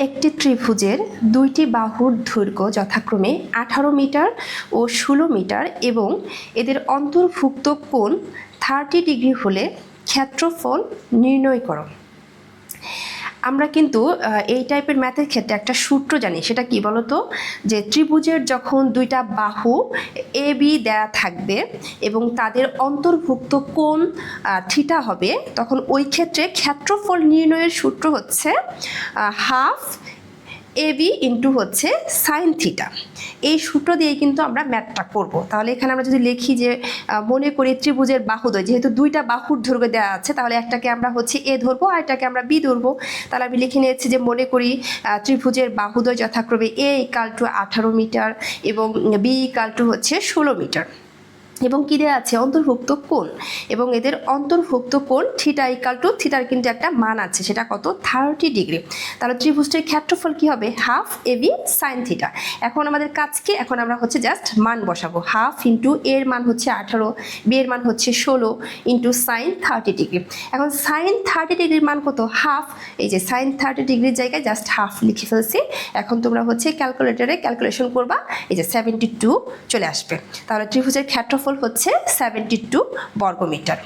একটি ত্রিভুজের দুইটি বাহুর দৈর্ঘ্য যথাক্রমে 18 মিটার ও 16 মিটার এবং এদের অন্তর্ভুক্ত কোণ 30 ডিগ্রি হলে ক্ষেত্রফল নির্ণয় করো। আমরা কিন্তু এই টাইপের ম্যাথের ক্ষেত্রে একটা সূত্র জানি, সেটা কি বলতো, যে ত্রিভুজের যখন দুইটা বাহু এ বি দেয়া থাকবে এবং তাদের অন্তর্ভুক্ত কোণ থিটা হবে, তখন ওই ক্ষেত্রে ক্ষেত্রফল নির্ণয়ের সূত্র হচ্ছে হাফ এবি ইন্টু হচ্ছে সাইন থিটা। এই সূত্র দিয়ে কিন্তু আমরা ম্যাথটা করব। তাহলে এখানে আমরা যদি লিখি যে মনে করি ত্রিভুজের বাহুদ্বয়, যেহেতু দুইটা বাহুর দৈর্ঘ্য দেওয়া আছে, তাহলে একটাকে আমরা হচ্ছে এ ধরবো আর একটাকে আমরা বি ধরবো। তাহলে আমি লিখে নিয়েছি যে মনে করি ত্রিভুজের বাহুদ্বয় যথাক্রমে এ ইকাল টু 18 মিটার এবং বি ইকাল টু হচ্ছে 16 মিটার এবং কী দেওয়া আছে, অন্তর্ভুক্ত কোণ, এবং এদের অন্তর্ভুক্ত কোণ থিটা ইকাল টু, থিটার কিন্তু একটা মান আছে, সেটা কত, 30 ডিগ্রি। তাহলে ত্রিভুজটির ক্ষেত্রফল কি হবে, হাফ এবি সাইন থিটা। এখন আমাদের কাজ কি, এখন আমরা হচ্ছে জাস্ট মান বসাবো। হাফ ইন্টু এর মান হচ্ছে 18, বি এর মান হচ্ছে 16 ইন্টু সাইন 30 ডিগ্রি। এখন সাইন 30 ডিগ্রির মান কত, হাফ। এই যে সাইন 30 ডিগ্রির জায়গায় জাস্ট হাফ লিখে ফেলছি। এখন তোমরা হচ্ছে ক্যালকুলেটরে ক্যালকুলেশন করবা, এই যে 72 চলে আসবে। তাহলে ত্রিভুজের ক্ষেত্রফল হচ্ছে 72 বর্গমিটার।